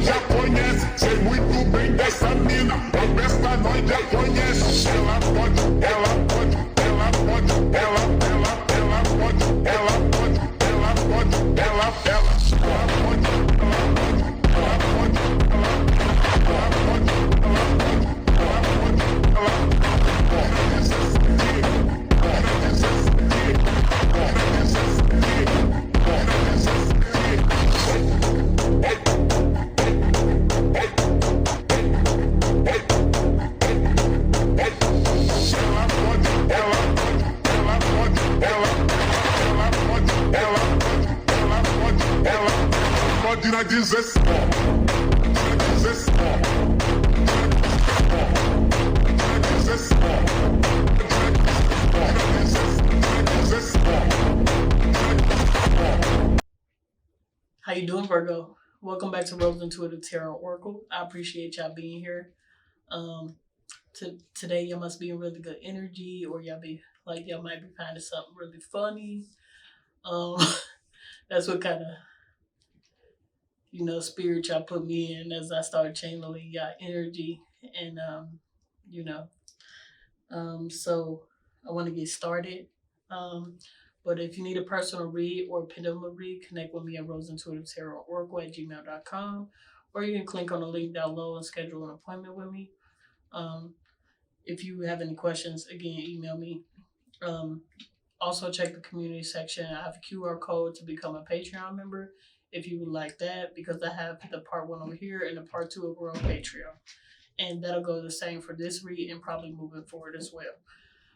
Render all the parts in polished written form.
já conhece. Sei muito bem dessa mina, a besta nós já conhece. Ela pode, ela pode, ela pode, ela pode, ela pode, ela pode, ela pode, ela pode, ela pode, na 16. How you doing, Virgo? Welcome back to Rose Intuitive Tarot Oracle. I appreciate y'all being here. Today y'all must be in really good energy, or y'all might be finding something really funny. That's what kind of spirit y'all put me in as I started channeling y'all energy, and so I want to get started. But if you need a personal read or a pendulum read, connect with me at roseintuitivetarotoracle@gmail.com, or you can click on the link down below and schedule an appointment with me. If you have any questions, again, email me. Also, check the community section. I have a QR code to become a Patreon member if you would like that, because I have the part 1 over here and the part 2 over on Patreon. And that'll go the same for this read and probably moving forward as well.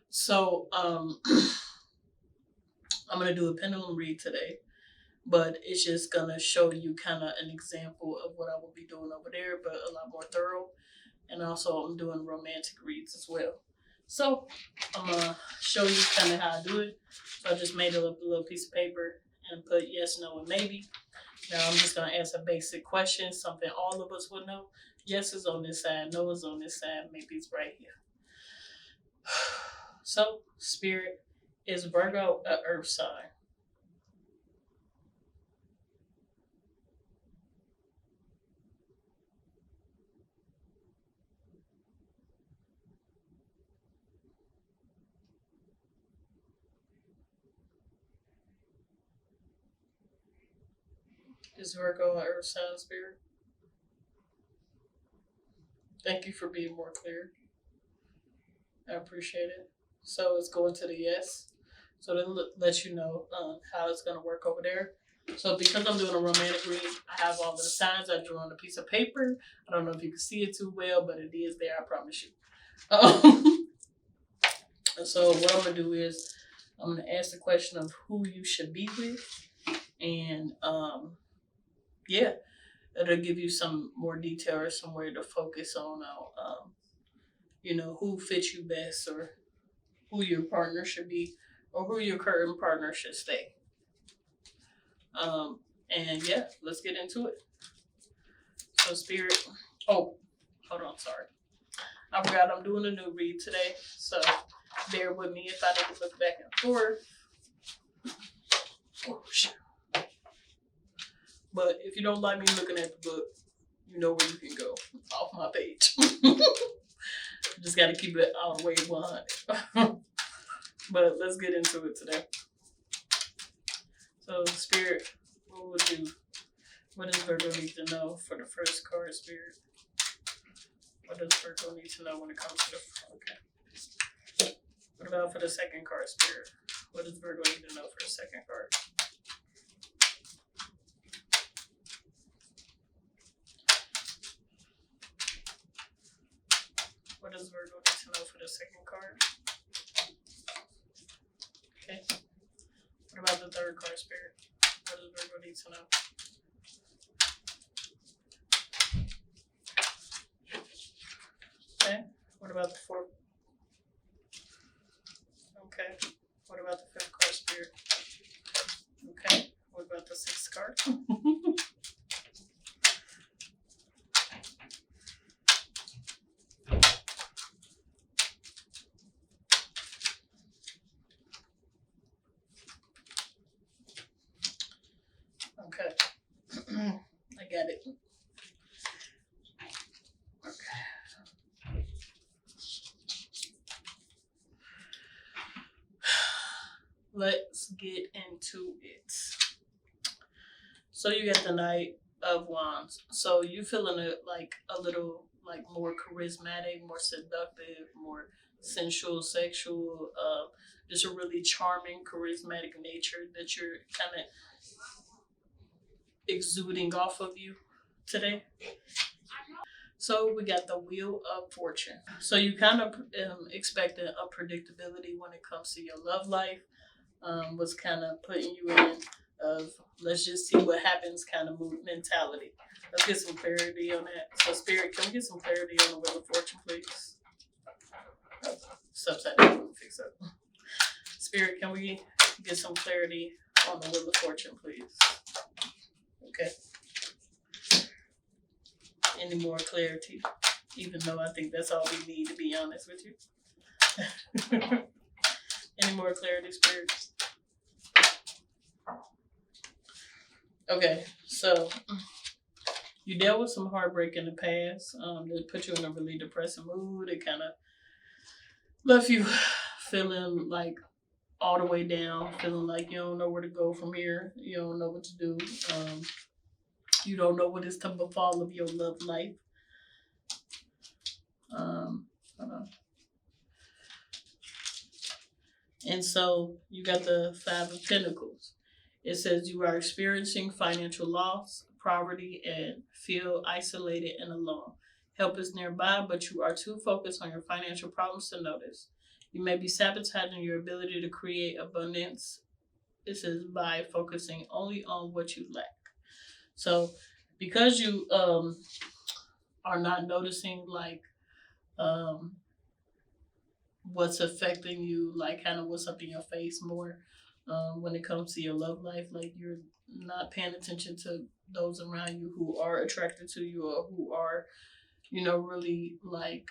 So, I'm going to do a pendulum read today, but it's just going to show you kind of an example of what I will be doing over there, but a lot more thorough. And also I'm doing romantic reads as well. So I'm going to show you kind of how I do it. So I just made a little piece of paper and put yes, no, and maybe. Now I'm just going to ask a basic question, something all of us would know. Yes is on this side, no is on this side, maybe it's right here. So, Spirit, is Virgo an earth sign? Is Virgo an earth sign, Spirit? Thank you for being more clear. I appreciate it. So it's going to the yes. So that lets you know how it's going to work over there. So because I'm doing a romantic read, I have all the signs I drew on a piece of paper. I don't know if you can see it too well, but it is there, I promise you. So what I'm going to do is I'm going to ask the question of who you should be with. And it'll give you some more detail or somewhere to focus on, who fits you best, or who your partner should be, or who your current partner should stay. Let's get into it. So Spirit, hold on, sorry. I forgot I'm doing a new read today, so bear with me if I need to look back and forth. Oh, shit. But if you don't like me looking at the book, you know where you can go, off my page. Just got to keep it all the way 100. But let's get into it today. So, Spirit, what does Virgo need to know for the first card, Spirit? What does Virgo need to know when it comes to okay. What about for the second card, Spirit? What does Virgo need to know for the second card? What does Virgo need to know for the second card? Okay. What about the third card, Spirit? What does Virgo need to know? Okay. What about the fourth? Okay. What about the fifth card, Spirit? Okay. What about the sixth card? Okay. I got it. So you get the Knight of Wands. So you feeling it like a little like more charismatic, more seductive, more sensual, sexual, just a really charming, charismatic nature that you're kind of exuding off of you today. So we got the Wheel of Fortune. So you kind of expecting a predictability when it comes to your love life. Was kind of putting you in of let's just see what happens kind of mood mentality. Let's get some clarity on that. So Spirit, can we get some clarity on the Wheel of Fortune, please? Subside, fix up. Spirit, can we get some clarity on the Wheel of Fortune, please? Okay. Any more clarity? Even though I think that's all we need, to be honest with you. Any more clarity, Spirit? Okay, so you dealt with some heartbreak in the past that put you in a really depressing mood. It kind of left you feeling like all the way down, feeling like you don't know where to go from here. You don't know what to do. You don't know what is to befall of your love life. Hold on. And so you got the Five of Pentacles. It says you are experiencing financial loss, poverty, and feel isolated and alone. Help is nearby, but you are too focused on your financial problems to notice. You may be sabotaging your ability to create abundance. It says by focusing only on what you lack. So because you are not noticing like what's affecting you, like kind of what's up in your face more when it comes to your love life, like you're not paying attention to those around you who are attracted to you or who are, you know, really like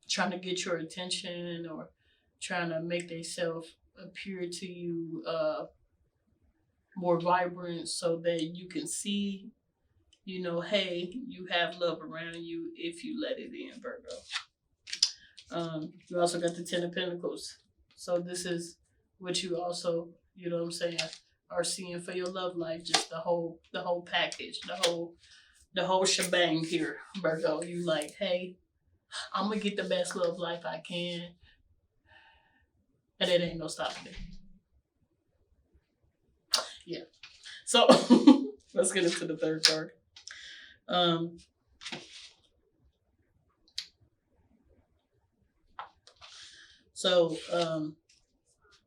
trying to get your attention or trying to make themselves appear to you more vibrant so that you can see, you know, hey, you have love around you if you let it in, Virgo. You also got the Ten of Pentacles. So this is what you also, you know what I'm saying, are seeing for your love life, just the whole package, the whole shebang here, Virgo. You like, hey, I'm gonna get the best love life I can. And it ain't no stopping it. Yeah. So let's get into the third card. So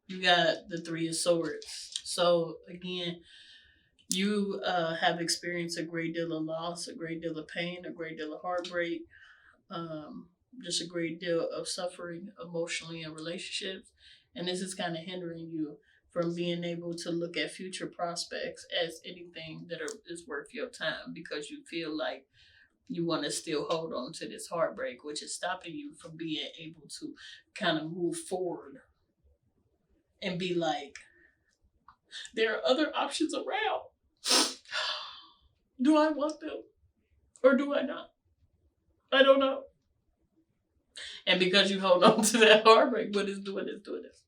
you got the Three of Swords. So again, you have experienced a great deal of loss, a great deal of pain, a great deal of heartbreak, just a great deal of suffering emotionally in relationships. And this is kind of hindering you from being able to look at future prospects as anything that is worth your time, because you feel like you want to still hold on to this heartbreak, which is stopping you from being able to kind of move forward and be like, there are other options around. Do I want them or do I not? I don't know. And because you hold on to that heartbreak, what it's doing is doing this.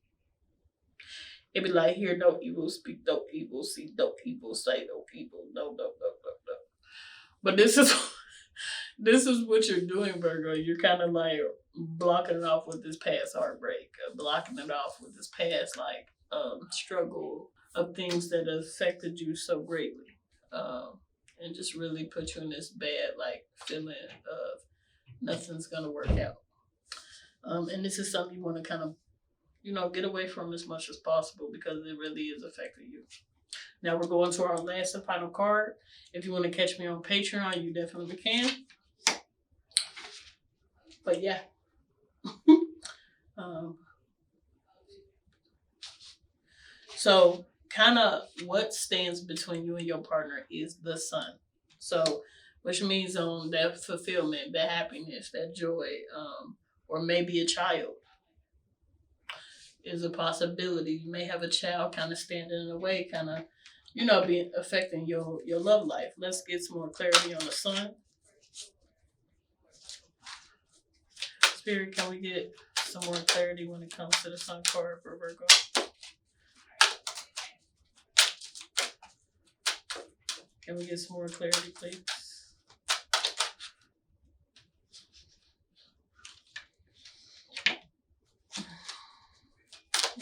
It be like, hear no evil, speak no evil, see no evil, say no evil, no. But this is what you're doing, Virgo. You're kind of like blocking it off with this past heartbreak, blocking it off with this past like struggle of things that affected you so greatly, and just really put you in this bad like feeling of nothing's gonna work out. And this is something you want to kind of, you know, get away from as much as possible because it really is affecting you. Now we're going to our last and final card. If you want to catch me on Patreon, you definitely can. But yeah. So kind of what stands between you and your partner is the Sun. So which means that fulfillment, that happiness, that joy, or maybe a child is a possibility. You may have a child kind of standing in the way, kind of, you know, being affecting your love life. Let's get some more clarity on the Sun. Spirit, can we get some more clarity when it comes to the Sun card for Virgo? Can we get some more clarity, please?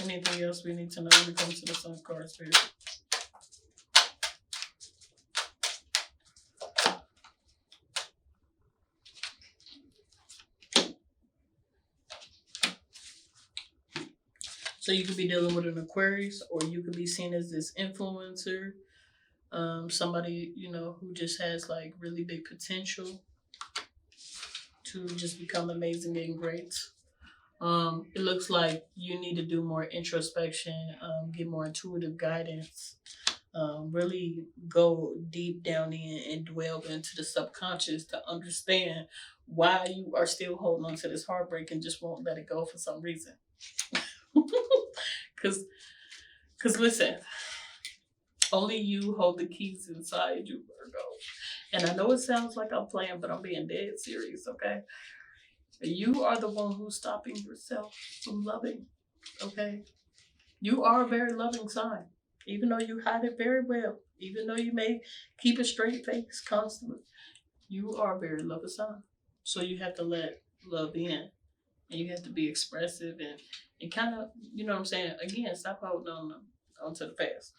Anything else we need to know when it comes to the Sun card, Spirit? So you could be dealing with an Aquarius, or you could be seen as this influencer, somebody, you know, who just has like really big potential to just become amazing and great. It looks like you need to do more introspection, get more intuitive guidance, really go deep down in and dwell into the subconscious to understand why you are still holding on to this heartbreak and just won't let it go for some reason. Cause listen, only you hold the keys inside you, Virgo. And I know it sounds like I'm playing, but I'm being dead serious, okay? You are the one who's stopping yourself from loving, okay? You are a very loving sign, even though you hide it very well, even though you may keep a straight face constantly. You are a very loving sign. So you have to let love in, and you have to be expressive and kind of, you know what I'm saying? Again, stop holding on to the past.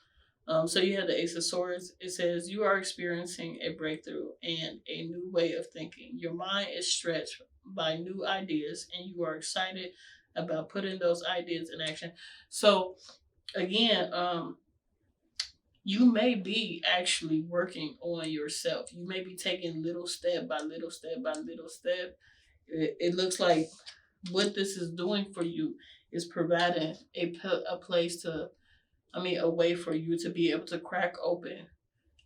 So you have the Ace of Swords. It says you are experiencing a breakthrough and a new way of thinking. Your mind is stretched by new ideas, and you are excited about putting those ideas in action. So again, you may be actually working on yourself. You may be taking little step by little step by little step. It looks like what this is doing for you is providing a place to, a way for you to be able to crack open,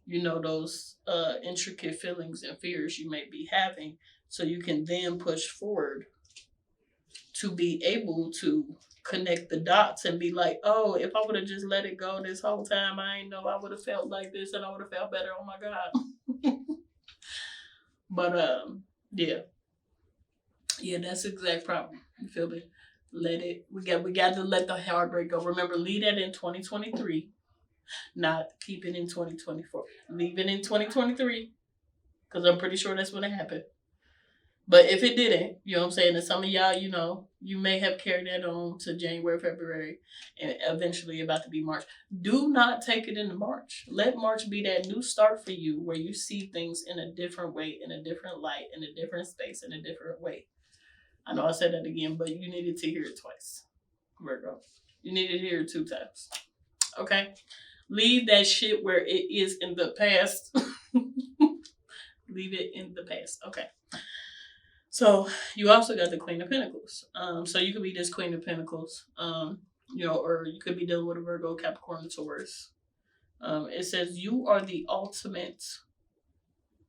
you know, those intricate feelings and fears you may be having, so you can then push forward to be able to connect the dots and be like, oh, if I would have just let it go this whole time, I ain't know I would have felt like this and I would have felt better. Oh my God. But yeah, that's the exact problem. You feel me? Let it. We got to let the heartbreak go. Remember, leave that in 2023, not keep it in 2024. Leave it in 2023, because I'm pretty sure that's when it happened. But if it didn't, you know what I'm saying, and some of y'all, you know, you may have carried that on to January, February, and eventually about to be March. Do not take it into March. Let March be that new start for you, where you see things in a different way, in a different light, in a different space, in a different way. I know I said that again, but you needed to hear it twice, Virgo. You needed to hear it 2 times. Okay? Leave that shit where it is in the past. Leave it in the past. Okay. So you also got the Queen of Pentacles. So you could be this Queen of Pentacles, you know, or you could be dealing with a Virgo, Capricorn, Taurus. It says you are the ultimate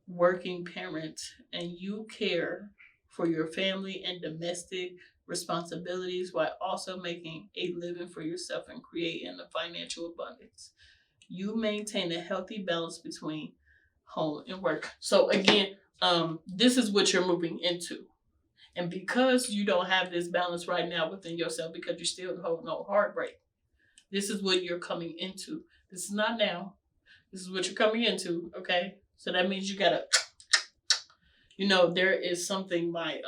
working parent, and you care for your family and domestic responsibilities while also making a living for yourself and creating a financial abundance. You maintain a healthy balance between home and work. So again, this is what you're moving into. And because you don't have this balance right now within yourself, because you're still holding on heartbreak, this is what you're coming into. This is not now. This is what you're coming into, okay? So that means you gotta, you know, there is something like,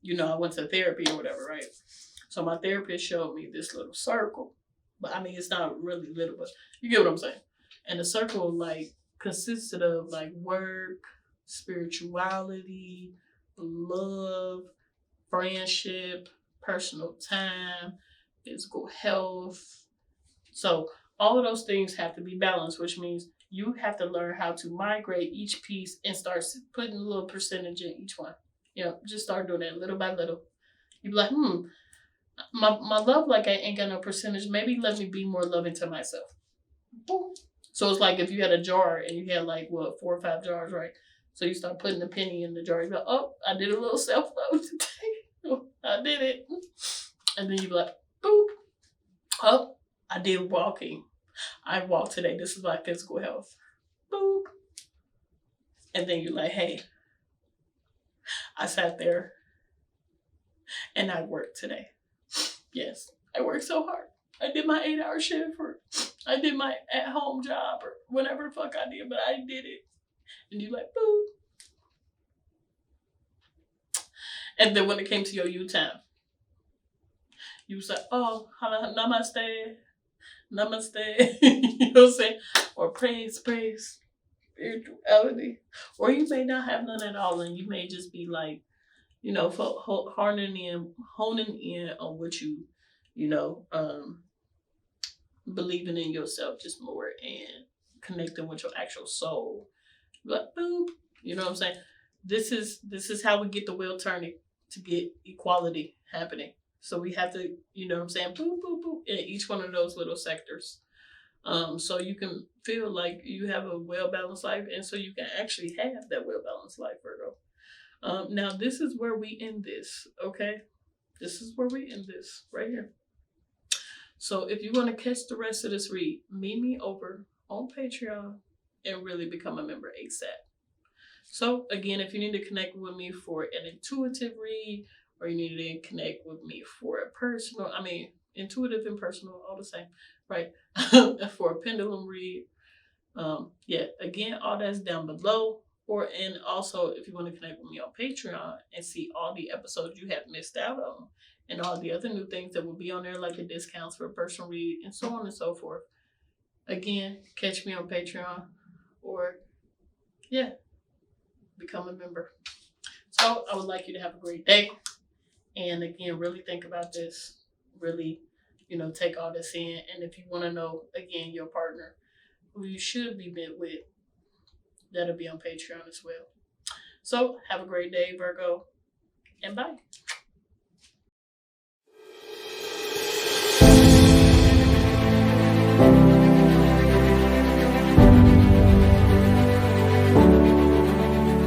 you know, I went to therapy or whatever, right? So my therapist showed me this little circle. But I mean, it's not really little, but you get what I'm saying. And the circle, like, consisted of, like, work, spirituality, love, friendship, personal time, physical health. So all of those things have to be balanced, which means you have to learn how to migrate each piece and start putting a little percentage in each one. You know, just start doing that little by little. You be like, my love, like, I ain't got no percentage. Maybe let me be more loving to myself. So it's like if you had a jar and you had like, 4 or 5 jars, right? So you start putting a penny in the jar. You go, oh, I did a little self-love today. I did it. And then you be like, boop. Oh, I did walking. I walked today. This is my physical health. Boop. And then you're like, hey, I sat there and I worked today. Yes, I worked so hard. I did my 8-hour shift. I did my at-home job or whatever the fuck I did, but I did it. And you like, boo. And then when it came to your U time, you was like, oh, namaste, namaste. You know what I'm saying? Or praise, spirituality. Or you may not have none at all, and you may just be like, you know, honing in on what you know, believing in yourself just more and connecting with your actual soul. Like, boop. You know what I'm saying? This is how we get the wheel turning to get equality happening. So we have to, you know what I'm saying, boop, boop, boop, in each one of those little sectors. So you can feel like you have a well-balanced life, and so you can actually have that well-balanced life, Virgo. Now this is where we end this, okay? This is where we end this, right here. So if you want to catch the rest of this read, meet me over on Patreon and really become a member ASAP. So again, if you need to connect with me for an intuitive read, or you need to connect with me for a personal, intuitive and personal, all the same, right? For a pendulum read, yeah, again, all that's down below. And also, if you want to connect with me on Patreon and see all the episodes you have missed out on, and all the other new things that will be on there, like the discounts for a personal read, and so on and so forth. Again, catch me on Patreon, or yeah, become a member. So I would like you to have a great day. And again, really think about this. Really, take all this in. And if you want to know, again, your partner, who you should be met with, that'll be on Patreon as well. So have a great day, Virgo, and bye.